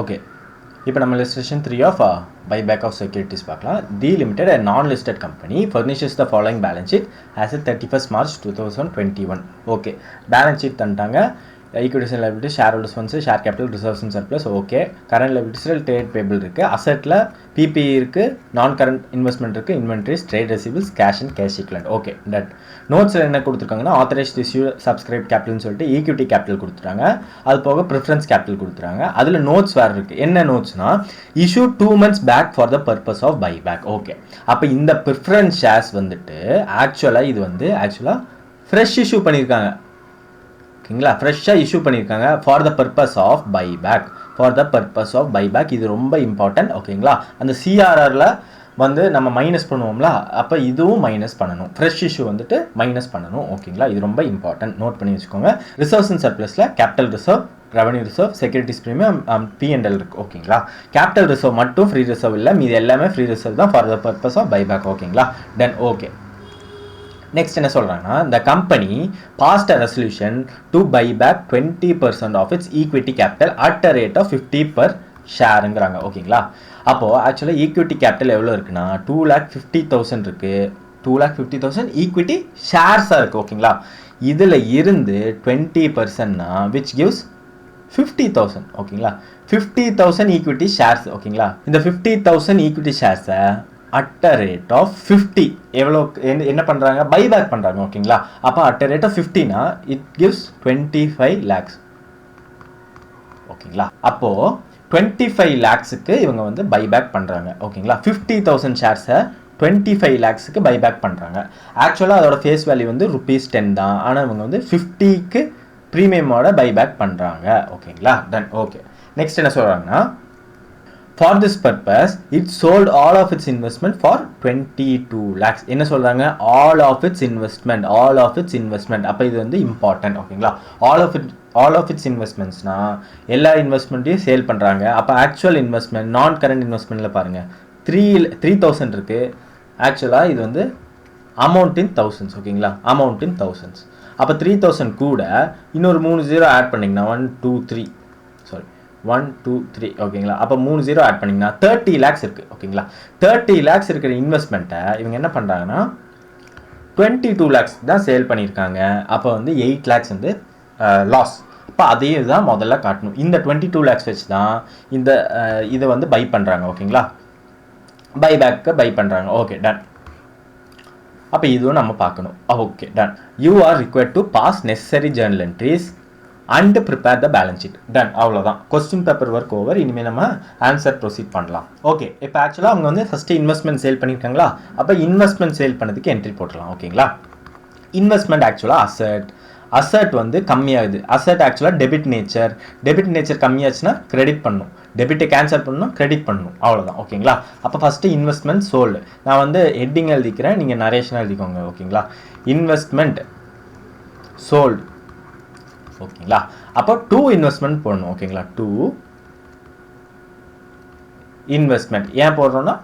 Okay, இப்போ நம்ம illustration 3 of buyback of securities பார்க்கலாம். The Limited, a non-listed company, furnishes the following balance sheet as of 31st March 2021. Okay, balance sheet தந்துட்டாங்க. equities and liabilities, shareholders funds, share capital, reserves and surplus. Okay, current liabilities trade payable இருக்கு, assetல PPE இருக்கு, non current investment இருக்கு, inventories, trade receivables, cash and cash equivalent. Okay, that நோட்ஸ்ல என்ன கொடுத்துருக்காங்கன்னா authorized issue subscribed capital சொல்லிட்டு equity capital கொடுத்துட்டாங்க. அது போக preference capital கொடுத்துறாங்க. அதுல நோட்ஸ் வேற இருக்கு. என்ன நோட்ஸ்னா issue 2 months back for the purpose of buyback. Okay, அப்ப இந்த preference shares வந்துட்டு ஆக்சுவலா இது வந்து ஆக்சுவலா fresh issue பண்ணிருக்காங்க. ஓகேங்களா, ஃப்ரெஷ்ஷாக இஷ்யூ பண்ணியிருக்காங்க for the purpose of buyback. இது ரொம்ப இம்பார்ட்டன்ட். ஓகேங்களா, அந்த சிஆர்ஆரில் வந்து நம்ம மைனஸ் பண்ணுவோம்ல, அப்போ இதுவும் மைனஸ் பண்ணணும். ஃப்ரெஷ் இஷ்யூ வந்துட்டு மைனஸ் பண்ணணும். ஓகேங்களா, இது ரொம்ப இம்பார்ட்டன்ட், நோட் பண்ணி வச்சுக்கோங்க. ரிசர்வ்ஸ் அண்ட் சர்ப்ளஸில் capital reserve, revenue reserve, securities premium, P&L இருக்குது. ஓகேங்களா, கேபிட்டல் ரிசர்வ் மட்டும் ஃப்ரீ ரிசர்வ் இல்லை, மீது எல்லாமே ஃப்ரீ ரிசர்வ் தான் for the purpose of buyback. ஓகேங்களா, தென் ஓகே. நெக்ஸ்ட் என்ன சொல்கிறாங்கன்னா, the company passed a resolution to buy back 20% of its equity capital at a rate of 50 per ஷேருங்கிறாங்க. ஓகேங்களா, அப்போது ஆக்சுவலாக ஈக்விட்டி கேபிட்டல் எவ்வளோ இருக்குன்னா 2,50,000 இருக்குது. 2,50,000 ஈக்விட்டி ஷேர்ஸாக இருக்குது. ஓகேங்களா, இதில் இருந்து 20%னா which gives 50,000. ஓகேங்களா, 50,000 ஈக்விட்டி ஷேர்ஸ். ஓகேங்களா, இந்த 50,000 ஈக்விட்டி ஷேர்ஸை அட் அ ரேட் ஆஃப் 50 எவ்வளோ என்ன பண்ணுறாங்க, பைபேக் பண்ணுறாங்க. ஓகேங்களா, அப்போ அட் அ ரேட் ஆஃப் 50னா இட் கிவ்ஸ் 25 lakhs. ஓகேங்களா, அப்போது 25 lakhsக்கு இவங்க வந்து பைபேக் பண்ணுறாங்க. ஓகேங்களா, 50,000 ஷேர்ஸை 25 lakhsக்கு பைபேக் பண்ணுறாங்க. ஆக்சுவலாக அதோட ஃபேஸ் வேல்யூ வந்து ₹10 தான், ஆனால் இவங்க வந்து 50க்கு ப்ரீமியமோட பைபேக் பண்ணுறாங்க. ஓகேங்களா, டன் ஓகே. நெக்ஸ்ட் என்ன சொல்கிறாங்கன்னா, for this purpose it sold all of its investment for 22 lakhs. என்ன சொல்றாங்க, all of its investment. அப்ப இது வந்து இம்பார்ட்டன்ட். ஓகேங்களா, all of its investmentsனா எல்லா இன்வெஸ்ட்மெண்ட்டையும் சேல் பண்றாங்க. அப்ப ஆக்சுவல் இன்வெஸ்ட்மெண்ட் நான் கரண்ட் இன்வெஸ்ட்மெண்ட்ல பாருங்க 3,000 இருக்கு. ஆக்சுவலா இது வந்து அமௌண்ட் இன் thousands. ஓகேங்களா, அமௌண்ட் இன் thousands. அப்ப 3,000 கூட இன்னொரு 3 ஜீரோ ஆட் பண்ணீங்கன்னா 1 2 3 ஓகேங்களா, அப்போ 3 ஜீரோ ஆட் பண்ணிங்கன்னா 30 lakhs இருக்குது. ஓகேங்களா, 30 lakhs இருக்கிற இன்வெஸ்ட்மெண்ட்டை இவங்க என்ன பண்ணுறாங்கன்னா 22 lakhs தான் சேல் பண்ணியிருக்காங்க. அப்போ வந்து 8 lakhs வந்து லாஸ். அப்போ அதே தான் முதல்ல காட்டணும். இந்த 22 lakhs வச்சு தான் இந்த இதை வந்து பை பண்ணுறாங்க. ஓகேங்களா, பைபேக்கு பை பண்ணுறாங்க. Okay, done. அப்போ இதுவும் நம்ம பார்க்கணும். Okay, done. You are required to pass necessary journal entries and prepare the balance sheet. Done, அவ்வளோதான். Question paper work over. இனிமேல் நம்ம ஆன்சர் ப்ரொசீட் பண்ணலாம். ஓகே, இப்போ ஆக்சுவலாக அவங்க வந்து ஃபஸ்ட்டு இன்வெஸ்ட்மெண்ட் சேல் பண்ணியிருக்காங்களா, அப்போ இன்வெஸ்ட்மெண்ட் சேல் பண்ணதுக்கு என்ட்ரி போட்டுடலாம். ஓகேங்களா, இன்வெஸ்ட்மெண்ட் ஆக்சுவலாக அசட் வந்து கம்மியாகுது. அசட் ஆக்சுவலாக டெபிட் நேச்சர் கம்மியாச்சுன்னா கிரெடிட் பண்ணணும், டெபிட்டை கேன்சல் பண்ணணும், கிரெடிட் பண்ணணும், அவ்வளோதான். ஓகேங்களா, அப்போ ஃபஸ்ட்டு இன்வெஸ்ட்மெண்ட் சோல்டு. நான் வந்து ஹெட்டிங் எழுதிக்கிறேன், நீங்கள் நரேஷன் எழுதிக்கோங்க. ஓகேங்களா, இன்வெஸ்ட்மெண்ட் சோல்டு. ஓகேங்களா, அப்போ 2 இன்வெஸ்ட்மெண்ட் போடணும். ஓகேங்களா, 2 இன்வெஸ்ட்மெண்ட் ஏன் போடுறோம்னா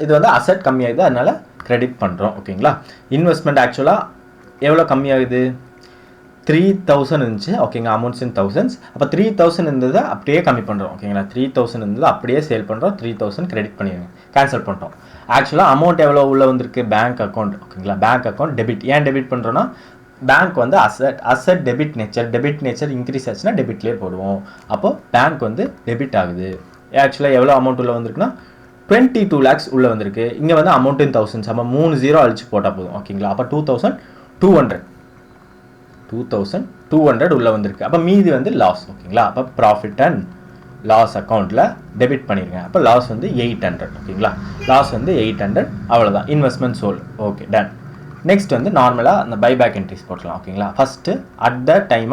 இது வந்து அசட் கம்மியாகுது, அதனால கிரெடிட் பண்ணுறோம். ஓகேங்களா, இன்வெஸ்ட்மெண்ட் ஆக்சுவலாக எவ்வளோ கம்மியாகுது, 3,000 இருந்துச்சு. ஓகேங்க, அமௌண்ட்ஸ் இன் thousands. அப்போ 3,000 இருந்தது அப்படியே கம்மி பண்ணுறோம். ஓகேங்களா, 3,000 இருந்தது அப்படியே சேல் பண்ணுறோம், 3,000 கிரெடிட் பண்ணிடுங்க, கேன்சல் பண்ணுறோம். ஆக்சுவலாக அமௌண்ட் எவ்வளோ உள்ளே வந்திருக்கு, பேங்க் அக்கௌண்ட். ஓகேங்களா, பேங்க் அக்கௌண்ட் டெபிட். ஏன் டெபிட் பண்ணுறோன்னா பேங்க் வந்து அசட் டெபிட் நேச்சர் இன்க்ரீஸ் ஆச்சுன்னா டெபிட்லேயே போடுவோம். அப்போது பேங்க் வந்து டெபிட் ஆகுது. ஆக்சுவலாக எவ்வளோ அமௌண்ட் உள்ளே வந்திருக்குன்னா 22 lakhs உள்ளே வந்திருக்கு. இங்கே வந்து அமௌண்ட் இன் thousands. அப்போ 3 ஜீரோ அழிச்சு போட்டால் போதும். ஓகேங்களா, அப்போ 2,200 உள்ளே வந்திருக்கு. அப்போ மீதி வந்து லாஸ். ஓகேங்களா, அப்போ ப்ராஃபிட் அண்ட் லாஸ் அக்கௌண்ட்டில் டெபிட் பண்ணிடுங்க. அப்போ லாஸ் வந்து 800. ஓகேங்களா, லாஸ் வந்து 800. அவ்வளோதான், investment sold. Okay, done. Next வந்து நார்மலாக அந்த பைபேக் என்ட்ரிஸ் போட்டலாம். ஓகேங்களா, first at the time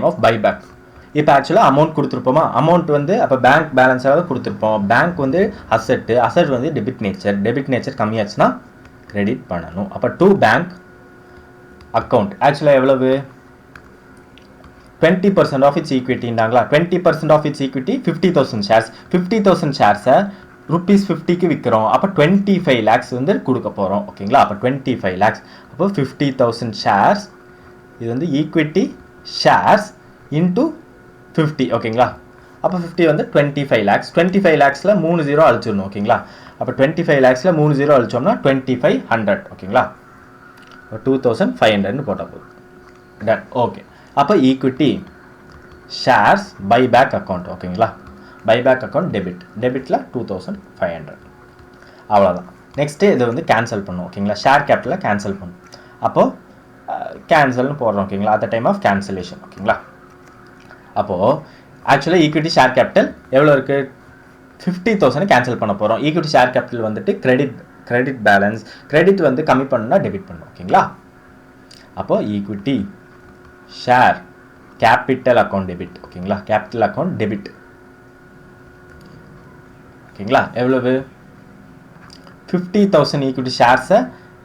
of buyback. இப்போ ஆக்சுவலாக அமௌண்ட் கொடுத்துருப்போமா, அமௌண்ட் வந்து அப்போ பேங்க் பேலன்ஸாக கொடுத்துருப்போம். பேங்க் வந்து அசட் வந்து டெபிட் நேச்சர் கம்மியாச்சுன்னா கிரெடிட் பண்ணணும். அப்போ 2 பேங்க் அக்கௌண்ட் ஆக்சுவலாக எவ்வளவு 20% ஆஃப் இட்ஸ் ஈக்விட்டின்றாங்களா, 20% ஆஃப் இட்ஸ் ஈக்விட்டி 50,000 ஷேர்ஸ். 50,000 ஷேர்ஸை ₹50க்கு விற்கிறோம். அப்போ 25 lakhs வந்து கொடுக்க போகிறோம். ஓகேங்களா, அப்போ 25 lakhs. அப்போ 50,000 ஷேர்ஸ், இது வந்து ஈக்விட்டி ஷேர்ஸ் இன்டூ 50 ஓகேங்களா. அப்போ 50 வந்து 25 lakhs. 25 lakhsல 3 0 அழிச்சிடணும் ஓகேங்களா. அப்போ 25 lakhsல 3 0 அழிச்சோம்னா 2500 ஓகேங்களா. 2500 போட்டால் போதும். டன். ஓகே. அப்போ ஈக்விட்டி ஷேர்ஸ் பைபேக் அக்கௌண்ட் ஓகேங்களா. பைபேக் அக்கௌண்ட் டெபிட்டில் 2500 அவ்வளோதான். நெக்ஸ்ட்டு இதை வந்து கேன்சல் பண்ணும் ஓகேங்களா. ஷேர் கேபிட்டலில் கேன்சல் பண்ணும். அப்போது கேன்சல்னு போடுறோம் ஓகேங்களா. At the time of cancellation ஓகேங்களா. அப்போது ஆக்சுவலாக ஈக்விட்டி ஷேர் கேபிட்டல் எவ்வளோ இருக்குது, 50,000 கேன்சல் பண்ண போகிறோம். ஈக்விட்டி ஷேர் கேபிட்டல் வந்துட்டு கிரெடிட் பேலன்ஸ், கிரெடிட் வந்து கம்மி பண்ணால் டெபிட் பண்ணணும் ஓகேங்களா. அப்போது equity share capital account debit ஓகேங்களா. கேபிட்டல் அக்கௌண்ட் டெபிட் ஓகேங்களா. எவ்வளவு 50,000 ஈக்விட்டி ஷேர்ஸை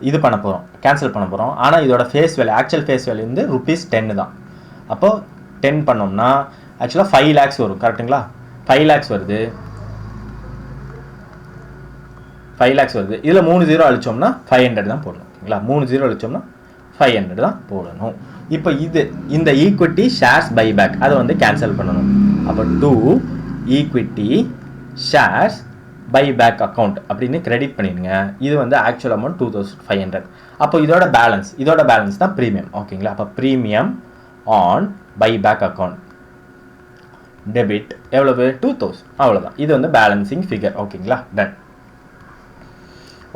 இது பண்ண போகிறோம், கேன்சல் பண்ண போகிறோம். ஆனால் இதோட face value, actual face value வந்து ₹10 தான். அப்போது 10 பண்ணோம்னா ஆக்சுவலாக 5 lakhs வரும் கரெக்டுங்களா. 5 lakhs வருது, 5 lakhs வருது. இதில் 3 0 அழிச்சோம்னா 500 தான் போடணும் ஓகேங்களா. 3 0 அழிச்சோம்னா 500 தான் போடணும். இப்போ இந்த ஈக்விட்டி ஷேர்ஸ் பைபேக் அதை வந்து கேன்சல் பண்ணணும். அப்போ 2 ஈக்விட்டி ஷேர்ஸ் பைபேக் அக்கௌண்ட் அப்படின்னு கிரெடிட் பண்ணிடுங்க. இது வந்து ஆக்சுவல் அமௌண்ட் 2500. அப்போ இதோட பேலன்ஸ் தான் ப்ரீமியம் ஓகேங்களா. அப்போ premium on buyback account debit எவ்வளவு 2000 அவ்வளோதான். இது வந்து பேலன்சிங் ஃபிகர் ஓகேங்களா. டன்.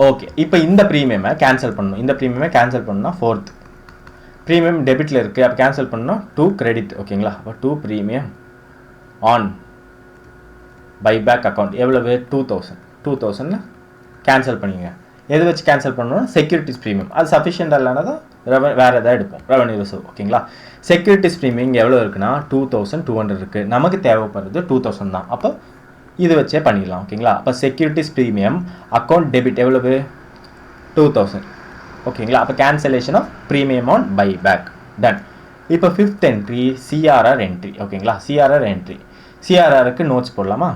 ஓகே. இப்போ இந்த ப்ரீமியமை கேன்சல் பண்ணணும். இந்த ப்ரீமியமை கேன்சல் பண்ணணும்னா 4th ப்ரீமியம் டெபிட்டில் இருக்குது. அப்போ கேன்சல் பண்ணணும் 2 கிரெடிட் ஓகேங்களா. அப்போ 2 ப்ரீமியம் ஆன் பைபேக் அக்கௌண்ட் எவ்வளவு 2000 கேன்சல் பண்ணிங்க. எது வச்சு கேன்சல் பண்ணணும், செக்யூரிட்டிஸ் ப்ரீமியம். அது சஃபிஷியண்டாக இல்லைனா தான் வேறு எதாவது எடுப்போம், ரெவன்யூ ரிசர்வ் ஓகேங்களா. செக்யூரிட்டிஸ் ப்ரீமியம் இங்கே எவ்வளோ இருக்குன்னா 2200 இருக்குது. நமக்கு தேவைப்படுறது 2000 தான். அப்போ இது வச்சே பண்ணிடலாம் ஓகேங்களா. அப்போ செக்யூரிட்டிஸ் ப்ரீமியம் அக்கௌண்ட் டெபிட் எவ்வளவு 2000 ஓகேங்களா. அப்போ cancellation of premium on buyback done. இப்போ 5th என்ட்ரி சிஆர்ஆர் என்ட்ரி ஓகேங்களா. சிஆர்ஆர் என்ட்ரி, சிஆர்ஆருக்கு நோட்ஸ் போடலாமா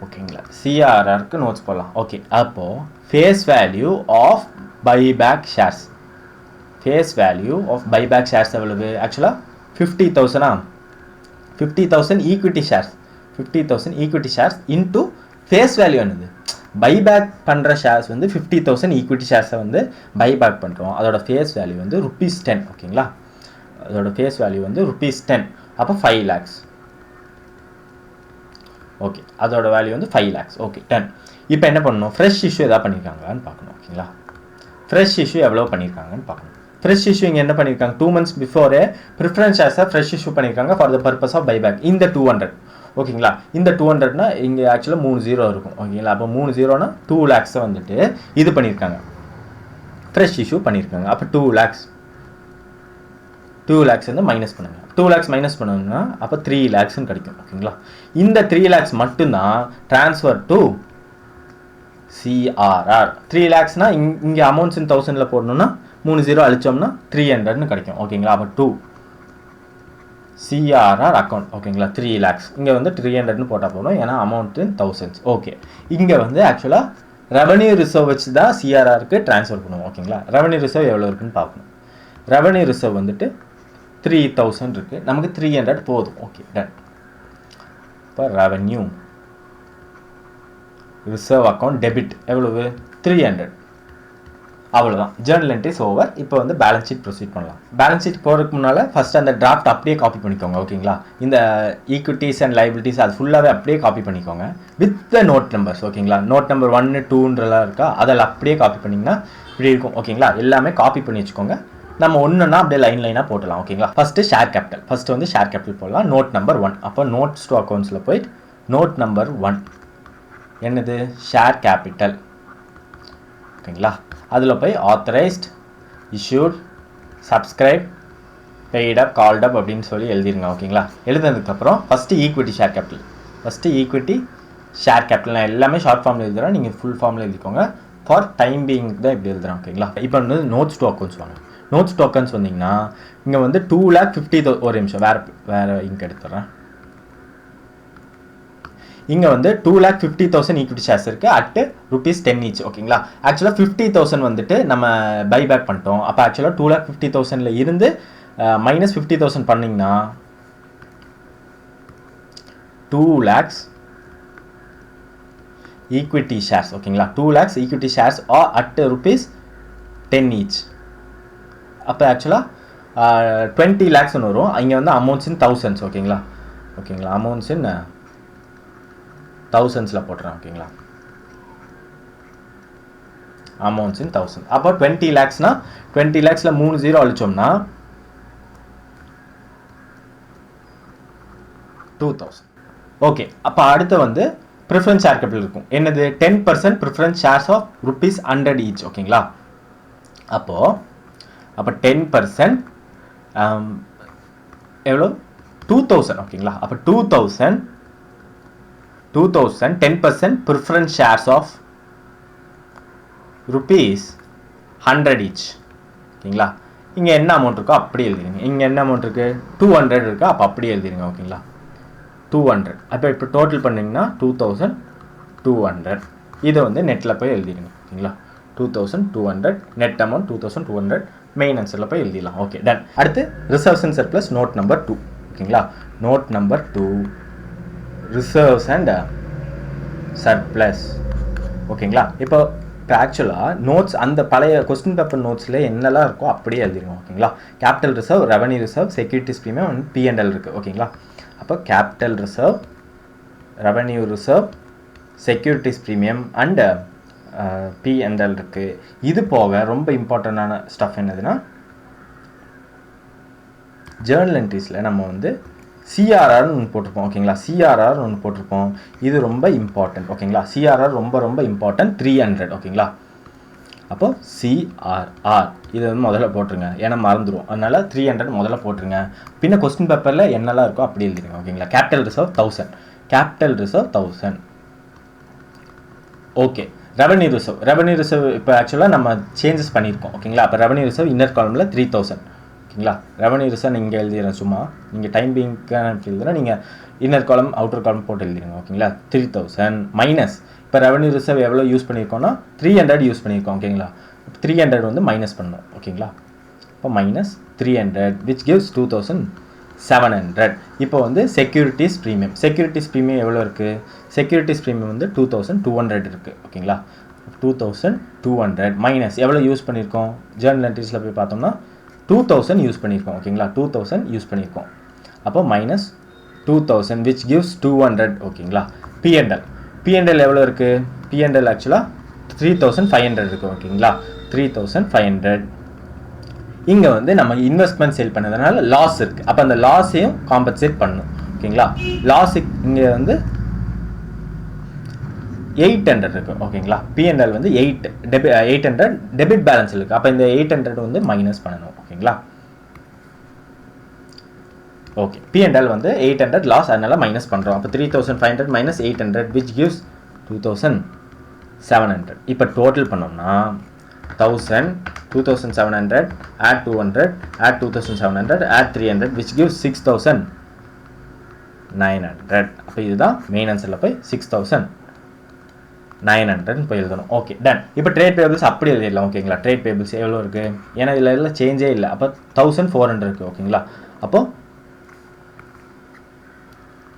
ஓகேங்களா. சிஆர்ஆருக்கு நோட்ஸ் போடலாம். ஓகே. அப்போது face value of buyback shares, face value of buyback shares எவ்வளவு ஆக்சுவலாக 50,000 50,000 equity shares, 50,000 equity shares into face value என்னது, பைபேக் பண்ணுற ஷேர்ஸ் வந்து 50,000 ஈக்விட்டி ஷேர்ஸை வந்து பைபேக் பண்ணுறோம். அதோட ஃபேஸ் வேல்யூ வந்து ₹10 ஓகேங்களா. அதோட ஃபேஸ் வேல்யூ வந்து ₹10. அப்போ 5 lakhs ஓகே. அதோட வேல்யூ வந்து 5 lakhs ஓகே. 10. இப்போ என்ன பண்ணணும், ஃப்ரெஷ் இஷ்யூ எதாவது பண்ணியிருக்காங்களான்னு பார்க்கணும் ஓகேங்களா. ஃப்ரெஷ் இஷ்யூ எவ்வளோ பண்ணியிருக்காங்கன்னு பார்க்கணும். ஃப்ரெஷ் இஷ்யூ இங்கே என்ன பண்ணியிருக்காங்க, 2 months பிஃபோரே ப்ரிஃபரன்ஸ் ஷேர்ஸை ஃப்ரெஷ் இஷ்யூ பண்ணியிருக்காங்க for the purpose of buyback. இந்த 200 ஓகேங்களா. இந்த 200னா இங்கே ஆக்சுவலாக 3 0 இருக்கும் ஓகேங்களா. அப்போ 3 0னா 2 lakhs வந்துட்டு இது பண்ணியிருக்காங்க, ஃப்ரெஷ் இஷ்யூ பண்ணியிருக்காங்க. அப்போ 2 lakhs வந்து மைனஸ் பண்ணுங்க. 2 lakhs மைனஸ் பண்ணுங்கன்னா அப்போ 3 lakhsன்னு கிடைக்கும் ஓகேங்களா. இந்த 3 lakhs மட்டும்தான் ட்ரான்ஸ்ஃபர் டு சிஆர்ஆர். 3 lakhsனா இங்கே அமௌண்ட்ஸ் இன் 1000ல் போடணும்னா 3 0 அழிச்சோம்னா 300ன்னு கிடைக்கும் ஓகேங்களா. அப்போ 2 சிஆர்ஆர் அக்கௌண்ட் ஓகேங்களா. 3 lakhs இங்கே வந்து 300ன்னு போட்டால் போகணும், ஏன்னா அமௌண்ட் இன் 1000s ஓகே. இங்கே வந்து ஆக்சுவலாக ரெவன்யூ ரிசர்வ் வச்சு தான் சிஆர்ஆருக்கு ட்ரான்ஸ்ஃபர் பண்ணுவோம் ஓகேங்களா. ரெவன்யூ ரிசர்வ் எவ்வளோ இருக்குன்னு பார்க்கணும். ரெவன்யூ ரிசர்வ் வந்துட்டு 3000 இருக்குது, நமக்கு 300 போதும் ஓகே. டன். இப்போ ரெவன்யூ ரிசர்வ் அக்கௌண்ட் டெபிட் எவ்வளவு 300 அவ்வளோதான். Journal entries over. இப்போ வந்து பேலன்ஸ் ஷீட் ப்ரொசீட் பண்ணலாம். பேலன்ஸ் ஷீட் போகிறதுக்கு முன்னால் ஃபஸ்ட் அந்த டிராஃப்ட் அப்படியே காப்பி பண்ணிக்கோங்க ஓகேங்களா. இந்த ஈக்விட்டிஸ் அண்ட் லைபிலிட்டிஸ் அது ஃபுல்லாகவே அப்படியே காப்பி பண்ணிக்கோங்க வித் த நோட் நம்பர்ஸ் ஓகேங்களா. நோட் நம்பர் 1 2ன்றலாம் இருக்கா, அதில் அப்படியே காப்பி பண்ணிங்கன்னா இப்படி இருக்கும் ஓகேங்களா. எல்லாமே காப்பி பண்ணி வச்சுக்கோங்க. நம்ம ஒன்றுனா அப்படியே லைனாக போட்டலாம் ஓகேங்களா. ஃபஸ்ட்டு ஷேர் கேபிட்டல், ஃபஸ்ட்டு வந்து ஷேர் கேபிட்டல் போடலாம். Note number 1. அப்போ நோட்ஸ் டு அக்கௌண்ட்ஸில் போயிட்டு நோட் நம்பர் 1 என்னது ஷேர் கேபிட்டல் ஓகேங்களா. அதில் போய் authorised, issued, subscribe, paid up, called up அப்படின்னு சொல்லி எழுதிருங்க ஓகேங்களா. எழுதுனதுக்கப்புறம் first equity share capital, first equity share capital நான் எல்லாமே ஷார்ட் ஃபார்மில் எழுதுகிறேன், நீங்கள் ஃபுல் ஃபார்மில் எழுதிக்கோங்க. ஃபார் டைம் பீயிங் தான் இப்படி எழுதுகிறேன் ஓகேங்களா. இப்போ வந்து நோட்ஸ் டு அக்கௌண்ட்ஸ் வாங்க. நோட்ஸ் டு அக்கௌண்ட்ஸ் வந்தீங்கன்னா இங்கே வந்து 2,50,000 ஒரு நிமிஷம் வேறு இங்கே எடுத்துடுறேன். இங்கே வந்து 2,50,000 ஈக்விட்டி ஷேர்ஸ் இருக்குது அட் ₹10 ஈச் ஓகேங்களா. ஆக்சுவலாக 50,000 வந்துட்டு நம்ம பைபேக் பண்ணிட்டோம். அப்போ ஆக்சுவலாக 2,50,000 இருந்து -50,000 பண்ணிங்கன்னா 2 lakhs equity shares ஓகேங்களா 2 lakhs equity shares or at rupees 10 each அப்போ ஆக்சுவலாக 20 lakhsன்னு வரும் இங்கே வந்து அமௌண்ட்ஸ் இன் தௌசண்ட்ஸ் ஓகேங்களா அமௌண்ட்ஸ் இன் தௌசண்ட்ஸில் போட்டுறேன் ஓகேங்களா அமௌண்ட்ஸ் இன் தௌசண்ட் அப்போ 20 lakhsனா 20 lakhsல 3 ஜீரோ அழிச்சோம்னா 2000 ஓகே அப்போ அடுத்து வந்து ப்ரிஃபரன்ஸ் ஷேர் கேபிட்டல் இருக்கும் என்னது 10% preference shares of rupees 100 each ஓகேங்களா அப்போ 10% எவ்வளோ 2000 ஓகேங்களா அப்போ 2000 10% preference shares of rupees 100 each ஓகேங்களா இங்கே என்ன அமௌண்ட் இருக்கோ அப்படியே எழுதிடுங்க இங்கே என்ன அமௌண்ட் இருக்குது 200 இருக்கா அப்போ அப்படியே எழுதிடுங்க ஓகேங்களா 200 அப்போ இப்போ டோட்டல் பண்ணிங்கன்னா 2200 இதை வந்து நெட்டில் போய் எழுதிடுங்க ஓகேங்களா 2200 நெட் அமௌண்ட் 2200 மெயின் ஆன்சரில் போய் எழுதிடலாம் ஓகே டன் அடுத்து reserves and surplus note number 2 ஓகேங்களா note number 2 reserves and surplus ஓகேங்களா இப்போ ஆக்சுவலாக நோட்ஸ் அந்த பழைய கொஸ்டின் பேப்பர் நோட்ஸில் என்னெல்லாம் இருக்கோ அப்படியே எழுதிருங்க ஓகேங்களா capital reserve revenue reserve securities premium and P&L இருக்குது ஓகேங்களா அப்போ capital reserve revenue reserve securities premium and P&L இருக்குது இது போக ரொம்ப இம்பார்ட்டண்டான ஸ்டஃப் என்னதுன்னா ஜேர்னல் என்ட்ரிஸில் நம்ம வந்து சிஆர்ஆர்னு ஒன்று போட்டிருப்போம் ஓகேங்களா சிஆர்ஆர் ஒன்று போட்டிருப்போம் இது ரொம்ப இம்பார்ட்டன்ட் ஓகேங்களா சிஆர்ஆர் ரொம்ப இம்பார்ட்டன்ட் 300 ஓகேங்களா அப்போ சிஆர்ஆர் இதை வந்து முதல்ல போட்டுருங்க ஏன்னா மறந்துடும் அதனால 300 முதல்ல போட்டுருங்க பின்ன கொஸ்டின் பேப்பரில் என்னெல்லாம் இருக்கோ அப்படி எழுதிருங்க ஓகேங்களா capital reserve 1000 okay revenue reserve இப்போ ஆக்சுவலாக நம்ம சேஞ்சஸ் பண்ணியிருக்கோம் ஓகேங்களா அப்போ ரெவன்யூ ரிசர்வ் இன்னர் காலமில் 3000 ஓகேங்களா ரெவன்யூ ரிசர்வ் நீங்கள் எழுதிடுறேன் சும்மா நீங்கள் டைம் பீங்க்கான எழுதுனா நீங்கள் இன்னர் காலம் அவுட்டர் காலம் போட்டு எழுதிடுங்க ஓகேங்களா 3000 மைனஸ் இப்போ ரெவன்யூ ரிசர்வ் எவ்வளோ யூஸ் பண்ணியிருக்கோம்னா 300 யூஸ் பண்ணியிருக்கோம் ஓகேங்களா 300 வந்து மைனஸ் பண்ணணும் ஓகேங்களா இப்போ மைனஸ் 300 விச் கிவ்ஸ் 2700 இப்போ வந்து செக்யூரிட்டிஸ் ப்ரீமியம் எவ்வளோ இருக்குது செக்யூரிட்டிஸ் ப்ரீமியம் வந்து 2200 இருக்குது ஓகேங்களா 2200 மைனஸ் எவ்வளோ யூஸ் பண்ணியிருக்கோம் ஜேர்னல் என்ட்ரிஸில் போய் பார்த்தோம்னா 2000 யூஸ் பண்ணியிருக்கோம் ஓகேங்களா 2000 யூஸ் பண்ணியிருக்கோம் அப்போ மைனஸ் 2000 விச் கிவ்ஸ் 200 ஓகேங்களா P&L எவ்வளோ இருக்குது P&L ஆக்சுவலாக 3500 இருக்குது ஓகேங்களா 3500 இங்கே வந்து நம்ம இன்வெஸ்ட்மெண்ட் சேல் பண்ணதுனால லாஸ் இருக்குது அப்போ அந்த லாஸையும் காம்பன்சேட் பண்ணணும் ஓகேங்களா லாஸ் இங்கே வந்து 800 இருக்குது ஓகேங்களா P&L வந்து 800 டெபிட் பேலன்ஸ் இருக்குது அப்போ இந்த 800 வந்து மைனஸ் பண்ணணும் ஓகேங்களா ஓகே P&L வந்து 800 லாஸ் அதனால மைனஸ் பண்ணுறோம் அப்போ 3500 மைனஸ் 800 விச் கிவ்ஸ் 2700 இப்போ டோட்டல் பண்ணோம்னா 2700 add 200 add 2700 add 300 which gives 6900 அப்போ இதுதான் மெயின் ஆன்சரில் போய் 6900 போய் எழுதணும் ஓகே டன் இப்போ ட்ரேட் பேபிள்ஸ் அப்படி எழுதிடலாம் ஓகேங்களா ட்ரேட் பேபிள்ஸ் எவ்வளோ இருக்குது ஏன்னா இதில் எல்லாம் சேஞ்சே இல்லை அப்போ 1400 இருக்குது ஓகேங்களா அப்போ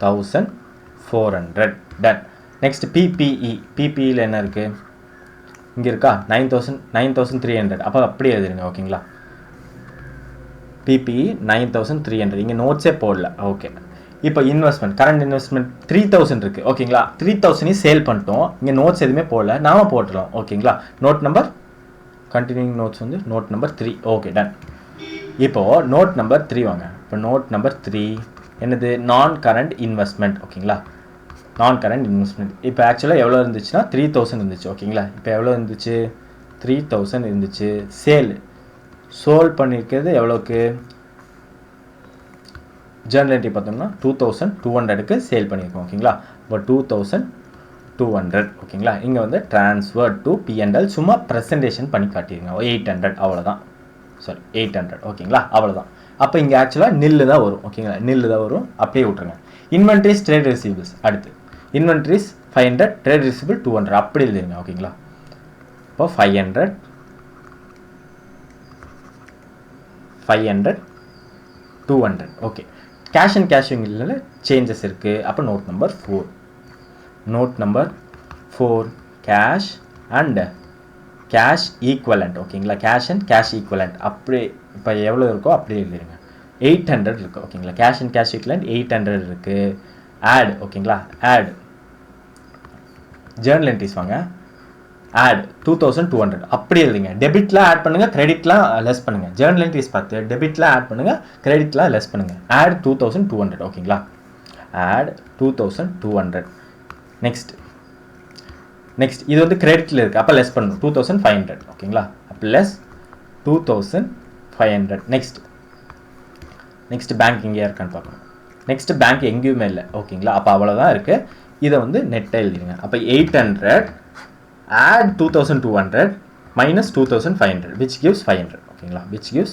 1400 டன் நெக்ஸ்ட் பிபிஇல என்ன இருக்குது இங்கே இருக்கா 9300 அப்போ அப்படியே எழுதிருங்க ஓகேங்களா பிபிஇ 9300 இங்கே நோட்ஸே போடல ஓகே இப்போ இன்வெஸ்ட்மெண்ட் கரண்ட் இன்வெஸ்ட்மெண்ட் 3000 இருக்குது ஓகேங்களா 3000 சேல் பண்ணிட்டோம் இங்கே நோட்ஸ் எதுவுமே போடல நாம போட்டுடலாம் ஓகேங்களா நோட் நம்பர் கண்டினியூங் நோட்ஸ் வந்து நோட் நம்பர் 3 ஓகே டன் இப்போது நோட் நம்பர் 3 வாங்க இப்போ நோட் நம்பர் 3 என்னது நான் கரண்ட் இன்வெஸ்ட்மெண்ட் ஓகேங்களா நான் கரண்ட் இன்வெஸ்ட்மெண்ட் இப்போ ஆக்சுவலாக எவ்வளோ இருந்துச்சுன்னா 3000 இருந்துச்சு ஓகேங்களா இப்போ எவ்வளோ இருந்துச்சு 3000 இருந்துச்சு சோல் பண்ணியிருக்கிறது எவ்வளோக்கு ஜேர்னல் என்ட்ரி பார்த்தோம்னா 2200க்கு சேல் பண்ணியிருக்கோம் ஓகேங்களா இப்போ 2200 ஓகேங்களா இங்கே வந்து ட்ரான்ஸ்ஃபர் டு P&L சும்மா ப்ரெசன்டேஷன் பண்ணி காட்டிடுங்க 800 அவ்வளோதான் 800 ஓகேங்களா அவ்வளோதான் அப்போ இங்கே ஆக்சுவலாக நில்லு தான் வரும் ஓகேங்களா நில்லு தான் வரும் அப்படியே விட்ருங்க இன்வென்ட்ரிஸ் ட்ரேட் ரிசீவபிள்ஸ் அடுத்து இன்வென்ட்ரிஸ் 500 ட்ரேட் ரிசீவபிள் 200 அப்படி எழுதிருங்க ஓகேங்களா இப்போ 500 200 ஓகே கேஷ் அண்ட் கேஷிங்கில் சேஞ்சஸ் இருக்குது. அப்போ note number 4. Note number 4 cash and cash equivalent. ஓகேங்களா, கேஷ் அண்ட் கேஷ் ஈக்குவலண்ட் அப்படியே இப்போ எவ்வளோ இருக்கோ அப்படியே எழுதிருங்க. 800 இருக்குது. ஓகேங்களா, கேஷ் அண்ட் கேஷ் ஈக்குவலண்ட் 800 இருக்குது. ஆட். ஓகேங்களா, ஆட் ஜேர்னல் என்ட்ரிஸ் வாங்க. ஆட் 2200 அப்படி எழுதிங்க. டெபிட்லாம் ஆட் பண்ணுங்கள், கிரெடிட்லாம் லெஸ் பண்ணுங்கள். ஜேர்னல் என்ட்ரிஸ் பார்த்து டெபிட்லாம் ஆட் பண்ணுங்கள், கிரெடிட்லாம் லெஸ் பண்ணுங்கள். ஆட் 2200. ஓகேங்களா, ஆட் 2200. நெக்ஸ்ட் இது வந்து கிரெடிட்டில் இருக்குது, அப்போ லெஸ் பண்ணணும். 2500. ஓகேங்களா, அப்போ லெஸ் 2500. நெக்ஸ்ட் பேங்க் எங்கேயா இருக்கான்னு பார்க்கணும். நெக்ஸ்ட் பேங்க் எங்கேயுமே இல்லை. ஓகேங்களா, அப்போ அவ்வளோதான் இருக்குது. இதை வந்து நெட்டாக எழுதிடுங்க. அப்போ 800 add 2200 minus 2500 which gives 500. ஓகேங்களா, which gives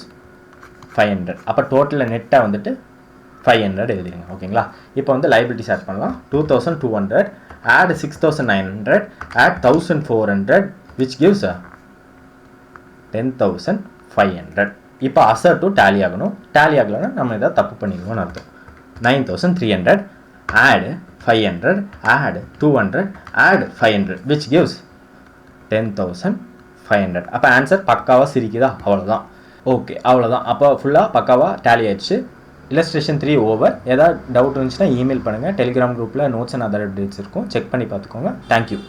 500. அப்போ டோட்டலில் நெட்டாக வந்துட்டு 500 எழுதிடுங்க. ஓகேங்களா, இப்போ வந்து லைபிலிட்டிஸ் ஆட் பண்ணலாம். 2200 add 6900 add 1400 which gives 10500. இப்போ அசர்ட்டும் டேலி ஆகணும். டேலி ஆகலைன்னா நம்ம ஏதாவது தப்பு பண்ணிடுவோம்னு அர்த்தம். 9300 add 500 add 200 add 500 which gives 10500. அப்போ ஆன்சர் பக்காவாக சிரிக்குதா? அவ்வளோதான். ஓகே, அவ்வளோதான். அப்போ ஃபுல்லாக பக்காவாக டேலி ஆயிடுச்சு. illustration 3 over. ஏதாவது டவுட் இருந்துச்சுன்னா இமெயில் பண்ணுங்கள். டெலிகிராம் குரூப்பில் நோட்ஸ் அண்ட் அதர் அப்டேட்ஸ் இருக்கும், செக் பண்ணி பார்த்துக்கோங்க. தேங்க்யூ.